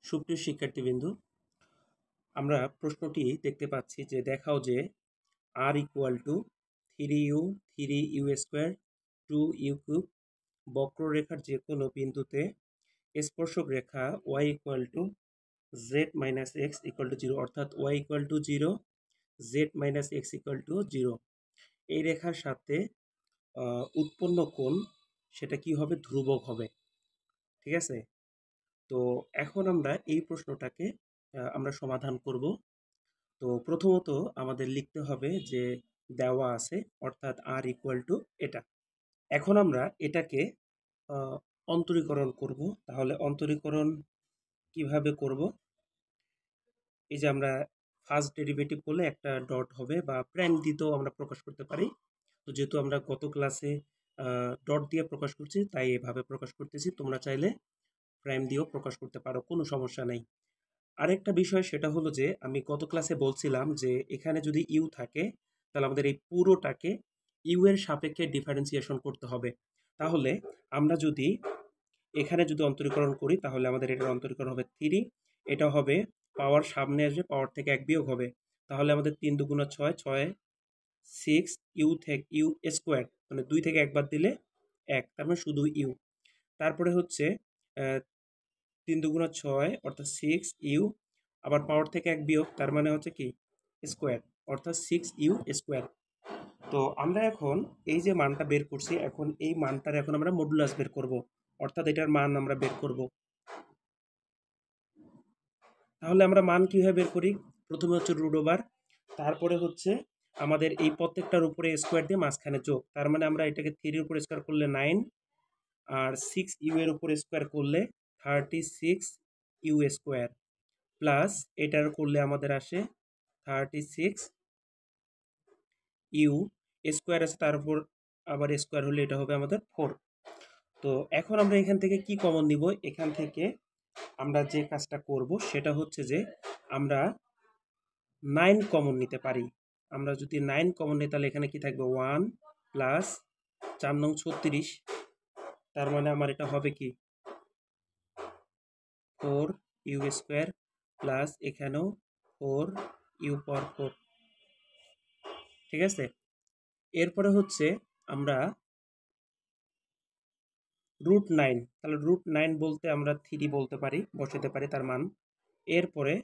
সুপ্রিয় শিক্ষার্থীবৃন্দ, আমরা প্রশ্নটি দেখতে পাচ্ছি যে দেখাও যে r equal to 3u 3u square 2u cube বক্ররেখার যে কোনো বিন্দুতে স্পর্শক রেখা y equal to z minus x equal to 0 অর্থাৎ y equal to 0 z minus x equal to 0 এই রেখার সাথে উৎপন্ন কোণ সেটা কি হবে? ধ্রুবক হবে। ঠিক আছে, তো এখন আমরা এই প্রশ্নটাকে আমরা সমাধান করব। তো প্রথমত আমাদের লিখতে হবে যে দেওয়া আছে অর্থাৎ r ইকুয়াল টু এটা। এখন আমরা এটাকে অন্তরীকরণ করব। তাহলে অন্তরীকরণ কিভাবে করব? এই যে আমরা ফার্স্ট ডেরিভেটিভ করলে একটা ডট হবে বা প্রাইম দিতেও আমরা প্রকাশ করতে পারি। তো যেহেতু আমরা গত ক্লাসে ডট দিয়ে প্রকাশ করছি তাই এভাবে প্রকাশ করতেছি। তোমরা চাইলে প্রাইম দিয়েও প্রকাশ করতে পারো, কোনো সমস্যা নেই। আরেকটা বিষয় সেটা হলো যে আমি গত ক্লাসে বলছিলাম যে এখানে যদি ইউ থাকে তাহলে আমাদের এই পুরোটাকে ইউ এর সাপেক্ষে ডিফারেন্সিয়েশন করতে হবে। তাহলে আমরা যদি এখানে যদি অন্তরীকরণ করি তাহলে আমাদের এটার অন্তরীকরণ হবে 3, এটা হবে পাওয়ার সামনে আসবে, পাওয়ার থেকে 1 বিয়োগ হবে, তাহলে আমাদের 3 দুগুণা 6, 6 6 ইউ থেকে ইউ স্কোয়ার, মানে 2 থেকে 1 বাদ দিলে 1, তার মানে শুধু ইউ। তারপরে হচ্ছে 3 দুগুণা 6 অর্থাৎ 6 ইউ, আবার পাওয়ার থেকে 1 বিয়োগ, তার মানে হচ্ছে কি স্কোয়ার, অর্থাৎ 6 ইউ স্কোয়ার। তো আমরা এখন এই যে মানটা বের করছি, এখন এই মানটার এখন আমরা মডুলাস বের করব, অর্থাৎ এটার মান আমরা বের করব। তাহলে আমরা মান কিভাবে বের করি? প্রথমে হচ্ছে রুট ওভার, তারপরে হচ্ছে আমাদের এই প্রত্যেকটার উপরে স্কোয়ার দিয়ে মাঝখানে যোগ, তার মানে আমরা এটাকে 3 উপরে স্কোয়ার করলে 9, আর 6 ইউ এর উপরে স্কোয়ার করলে 36 ইউ স্কোয়ার, প্লাস এটার করলে আমাদের আসে 36 ইউ স্কোয়ার আছে, তার উপর আবার স্কোয়ার হলে এটা হবে আমাদের 4। তো এখন আমরা এখান থেকে কি কমন নিব? এখান থেকে আমরা যে কাজটা করব সেটা হচ্ছে যে আমরা 9 কমন নিতে পারি। আমরা যদি 9 কমন নিই তাহলে এখানে কি থাকবে? 1 প্লাস 4 নং 36, তার মানে আমার এটা হবে কি 4 ইউ স্কোয়ার, প্লাস এখানেও 4 ইউ পাওয়ার 4। ঠিক আছে, এরপরে হচ্ছে আমরা রুট 9, তাহলে রুট 9 বলতে আমরা 3 বলতে পারি, বসাতে পারি তার মান। এরপরে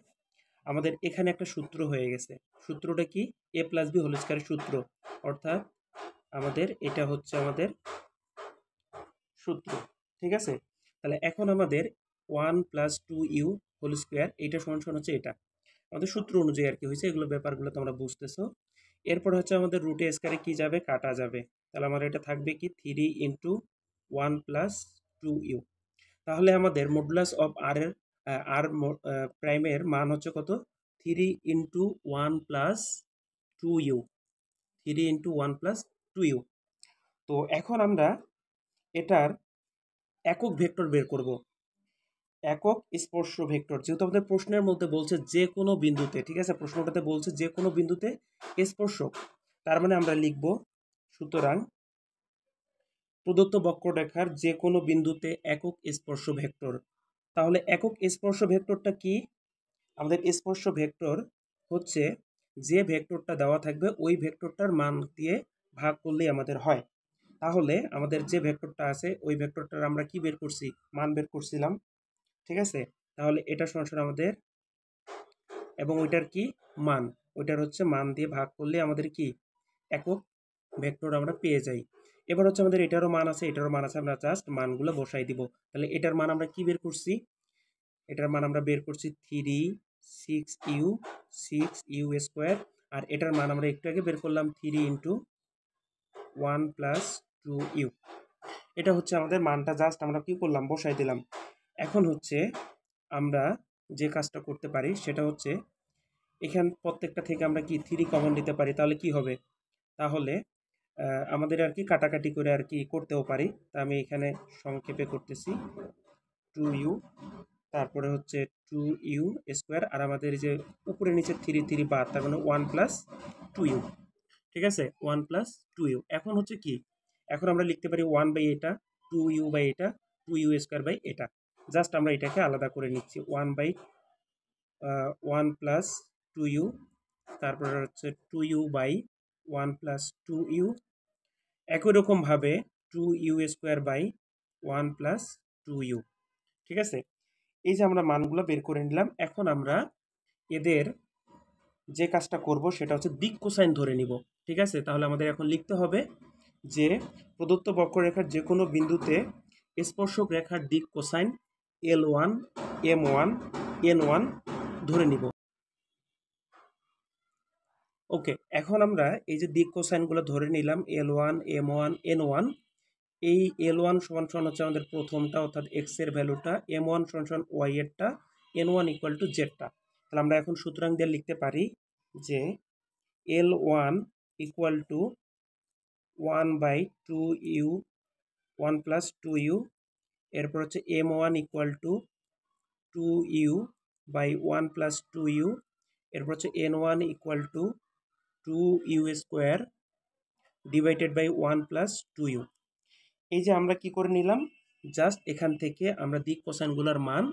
আমাদের এখানে একটা সূত্র হয়ে গেছে, সূত্রটা কি? a প্লাস বি হোল স্কয়ারের সূত্র, অর্থাৎ আমাদের এটা হচ্ছে আমাদের সূত্র। ঠিক আছে, তাহলে এখন আমাদের 1 প্লাস 2 ইউ হোল স্কোয়ার এইটা সমান সমান হচ্ছে এটা আমাদের সূত্র অনুযায়ী আর কি হয়েছে, এগুলো ব্যাপারগুলো তোমরা বুঝতেছো। এরপর হচ্ছে আমাদের রুটে স্কয়ারে কি যাবে? কাটা যাবে, তাহলে আমার এটা থাকবে কি 3 ইন্টু 1 প্লাস 2 ইউ। তাহলে আমাদের মডুলাস অফ আর এর আর প্রাইমের মান হচ্ছে কত? 3 into 1 plus 2 u, 3 into 1 plus 2 u. তো এখন আমরা এটার একক ভেক্টর বের করব, একক স্পর্শ ভেক্টর। যেহেতু আমাদের প্রশ্নের মধ্যে বলছে যে কোনো বিন্দুতে, ঠিক আছে, প্রশ্নটাতে বলছে যে কোনো বিন্দুতে স্পর্শক, তার মানে আমরা লিখব সুতরাং প্রদত্ত বক্ররেখার যে কোনো বিন্দুতে একক স্পর্শ ভেক্টর। তাহলে একক স্পর্শ ভেক্টরটা কি? আমাদের স্পর্শ ভেক্টর হচ্ছে যে ভেক্টরটা দেওয়া থাকবে ওই ভেক্টরটার মান দিয়ে ভাগ করলেই আমাদের হয়। তাহলে আমাদের যে ভেক্টরটা আছে ওই ভেক্টরটার আমরা কি বের করছি? মান বের করছিলাম। ঠিক আছে, তাহলে এটা সরাসরি আমাদের, এবং ওইটার কি মান, ওইটার হচ্ছে মান দিয়ে ভাগ করলে আমাদের কি একক ভেক্টর আমরা পেয়ে যাই। এবার হচ্ছে আমাদের এটারও মান আছে, এটারও মান আছে, আমরা জাস্ট মানগুলো বসাই দিব। তাহলে এটার মান আমরা কি বের করছি? এটার মান আমরা বের করছি 3 6 ইউ স্কোয়ার, আর এটার মান আমরা একটু আগে বের করলাম 3 ইন্টু 1 প্লাস 2 ইউ। এটা হচ্ছে আমাদের মানটা, জাস্ট আমরা কি করলাম? বসাই দিলাম। এখন হচ্ছে আমরা যে কাজটা করতে পারি সেটা হচ্ছে এখান প্রত্যেকটা থেকে আমরা কি 3 কমন নিতে পারি, তাহলে কি হবে? তাহলে আমাদের আর কি কাটাকাটি করে আর কি করতেও পারি, তা আমি এখানে সংক্ষেপে করতেছি 2 ইউ, তারপরে হচ্ছে 2 ইউ স্কোয়ার, আর আমাদের যে উপরে নিচে 3 3 বাদ, তার মানে 1 প্লাস 2 ইউ। ঠিক আছে, 1 প্লাস 2 ইউ। এখন হচ্ছে কি, এখন আমরা লিখতে পারি 1 বাই এটা, 2 ইউ বাই এটা, 2 ইউ স্কোয়ার বাই এটা। জাস্ট আমরা এটাকে আলাদা করে নিচ্ছি 1 প্লাস 2u, তারপরে হচ্ছে 2u বাই 1 প্লাস 2u, একই রকমভাবে 2u square by 1 plus 2u। ঠিক আছে, এই যে আমরা মানগুলো বের করে নিলাম। এখন আমরা এদের যে কাজটা করব সেটা হচ্ছে দিক কোসাইন ধরে নিব। ঠিক আছে, তাহলে আমাদের এখন লিখতে হবে যে প্রদত্ত বক্ররেখার যে কোনো বিন্দুতে স্পর্শক রেখার দিক কোসাইন L1, M1, N1 ধরে নিব। ওকে, এখন আমরা এই যে দিক কোসাইনগুলো ধরে নিলাম L1, M1, N1। এই L1 সমান সমান হচ্ছে আমাদের প্রথমটা অর্থাৎ x এর ভ্যালুটা, M1 সমান সমান y এরটা, N1 ইকুয়াল টু জেডটা। তাহলে আমরা এখন সুতরাং দিয়ে লিখতে পারি যে L1 equal to 1 by 2u 1 plus 2u, এরপর হচ্ছে M1 equal to 2u by 1 plus 2u, এরপর হচ্ছে N1 equal to 2u square divided by 1 plus 2u। এই যে আমরা কি করে নিলাম, জাস্ট এখান থেকে আমরা দিক কোসাইনগুলোর মান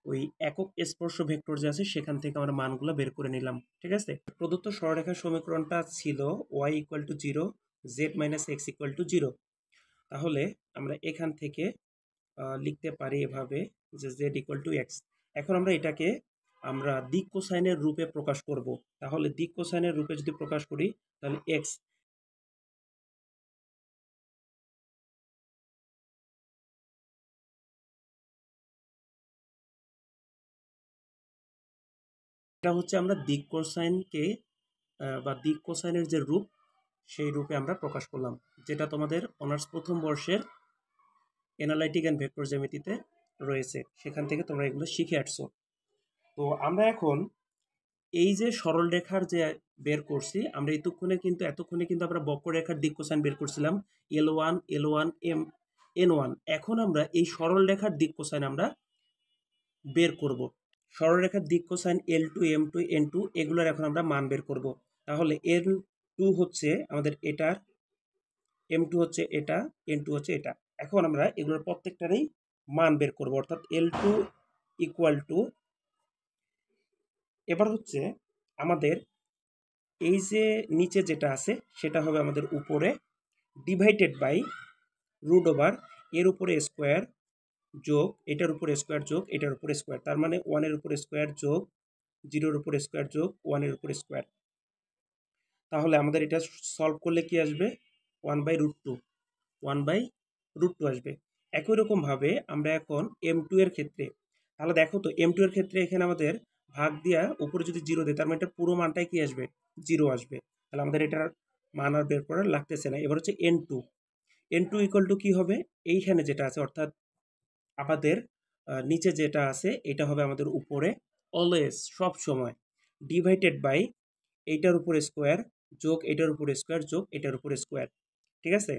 ওই একক স্পর্শ ভেক্টর যে আছে সেখান থেকে আমরা মানগুলো বের করে নিলাম। ঠিক আছে, প্রদত্ত সরলরেখার সমীকরণটা ছিল y equal to 0, z minus x equal to 0। তাহলে আমরা এখান থেকে লিখতে পারি এভাবে যে z ইকুয়াল টু এক্স। এখন আমরা এটাকে আমরা দিক কোসাইনের রূপে প্রকাশ করব। তাহলে দিক কোসাইনের রূপে যদি প্রকাশ করি তাহলে এক্স এটা হচ্ছে আমরা দিক কোসাইনকে বা দিক কোসাইনের যে রূপ সেই রূপে আমরা প্রকাশ করলাম, যেটা তোমাদের অনার্স প্রথম বর্ষের অ্যানালাইটিক অ্যান্ড ভেক্টর জ্যামিতিতে রয়েছে, সেখান থেকে তোমরা এগুলো শিখে আসছো। তো আমরা এখন এই যে সরল রেখার যে বের করছি, আমরা এতক্ষণে কিন্তু আমরা বক্ররেখার দিক কোসাইন বের করছিলাম L1, L1, N1। এখন আমরা এই সরল রেখার দিক কোসাইন আমরা বের করব। সরলরেখার দিক কোসাইন L2, M2, N2 এগুলোর এখন আমরা মান বের করব। তাহলে L2 হচ্ছে আমাদের এটার, M2 হচ্ছে এটা, N2 হচ্ছে এটা। এখন আমরা এগুলোর প্রত্যেকটারই মান বের করব, অর্থাৎ L2 ইকুয়াল টু, এবার হচ্ছে আমাদের এই যে নিচে যেটা আছে সেটা হবে আমাদের উপরে ডিভাইডেড বাই রুট ওভার এর উপরে স্কোয়ার যোগ এটার উপরে স্কোয়ার যোগ এটার উপরে স্কোয়ার, তার মানে 1 এর উপরে স্কোয়ার যোগ 0 এর উপরে স্কোয়ার যোগ 1 এর উপরে স্কোয়ার। তাহলে আমাদের এটা সলভ করলে কি আসবে, 1 by root two, 1 by root two আসবে। একই রকমভাবে আমরা এখন M2 এর ক্ষেত্রে, তাহলে দেখো তো M2 এর ক্ষেত্রে এখানে আমাদের ভাগ দিয়া উপরে যদি 0 দেয় তার মানে এটা পুরো মানটাই কি আসবে, 0 আসবে। তাহলে আমাদের এটার মান আর বের করার লাগতেছে না। এবার হচ্ছে N2 ইকুয়াল টু কী হবে, এইখানে যেটা আছে অর্থাৎ আমাদের নিচে যেটা আছে এটা হবে আমাদের উপরে অলওয়েজ সব সময় ডিভাইডেড বাই এইটার উপরে স্কোয়ার যোগ এটার উপরে স্কোয়ার যোগ এটার উপরে স্কোয়ার। ঠিক আছে,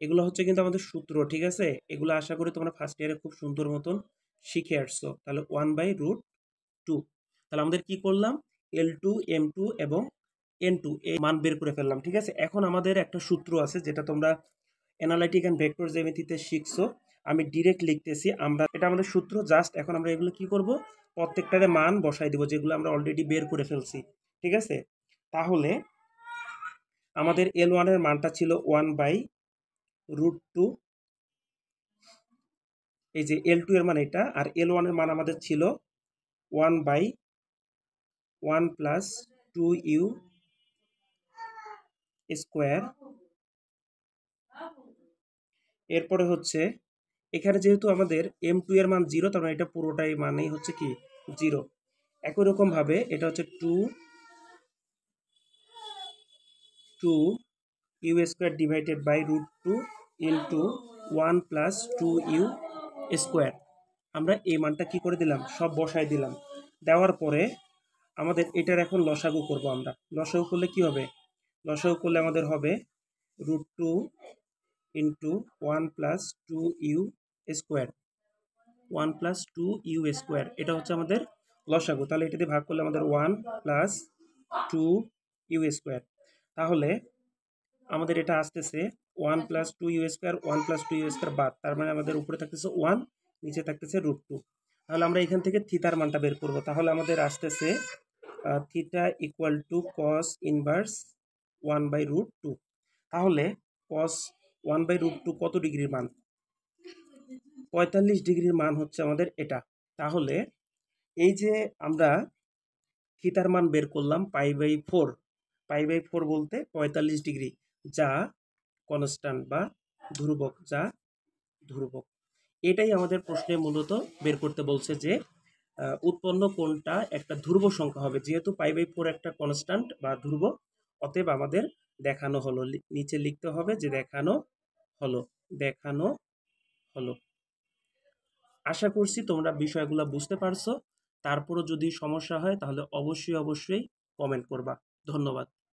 এগুলো হচ্ছে কিন্তু আমাদের সূত্র। ঠিক আছে, এগুলো আশা করি তোমরা ফার্স্ট ইয়ারে খুব সুন্দর মতন শিখে আসছো। তাহলে 1 বাই রুট টু। তাহলে আমাদের কি করলাম, L2, M2 এবং N2 এই মান বের করে ফেললাম। ঠিক আছে, এখন আমাদের একটা সূত্র আছে যেটা তোমরা অ্যানালাইটিক অ্যান্ড ভেক্টর জ্যামিতিতে শিখছো, আমি ডিরেক্ট লিখতেছি। এটা আমাদের সূত্র। জাস্ট এখন আমরা এগুলো কি করব, প্রত্যেকটারে মান বসাই দিব যেগুলো আমরা অলরেডি বের করে ফেলছি। ঠিক আছে, তাহলে আমাদের L1 এর মানটা ছিল 1 বাই রুট টু, এই যে L2 এর মান এটা, আর L1 এর মান আমাদের ছিল 1 বাই 1 প্লাস 2u স্কোয়ার। এরপরে হচ্ছে এখানে যেহেতু আমাদের M2 এর মান 0, তার মানে এটা পুরোটাই মানেই হচ্ছে কি 0। একই রকমভাবে এটা হচ্ছে 2u square divided by root two into 1 plus 2u square. আমরা এই মানটা কি করে দিলাম, সব বসাই দিলাম। দেওয়ার পরে আমাদের এটার এখন লসাগু করব। আমরা লসাগু করলে কি হবে, লসাগু করলে আমাদের হবে root two into 1 plus 2u square, 1 plus 2u square, এটা হচ্ছে আমাদের লসাগু। তাহলে এটা দিয়ে ভাগ করলে আমাদের 1 প্লাস 2u স্কোয়ার। তাহলে আমাদের এটা আসতেছে 1 plus 2u square, 1 plus 2u square বাদ, তার মানে আমাদের উপরে থাকতেছে 1, নিচে থাকতেছে √2। তাহলে আমরা এখান থেকে থিতার মানটা বের করব। তাহলে আমাদের আসতেছে theta equal to cos inverse 1/√2। তাহলে কস 1/√2 কত ডিগ্রির মান? 45 ডিগ্রির মান হচ্ছে আমাদের এটা। তাহলে এই যে আমরা থিতার মান বের করলাম π/4, π/4 বলতে 45 ডিগ্রি, যা কনস্ট্যান্ট বা ধ্রুবক, যা ধ্রুবক। এটাই আমাদের প্রশ্নে মূলত বের করতে বলছে যে উৎপন্ন কোণটা একটা ধ্রুব সংখ্যা হবে। যেহেতু π/4 একটা কনস্ট্যান্ট বা ধ্রুবক, অতএব আমাদের দেখানো হলো, নিচে লিখতে হবে যে দেখানো হলো, দেখানো হলো। আশা করছি তোমরা বিষয়গুলো বুঝতে পারছো। তারপরও যদি সমস্যা হয় তাহলে অবশ্যই কমেন্ট করবা। ধন্যবাদ।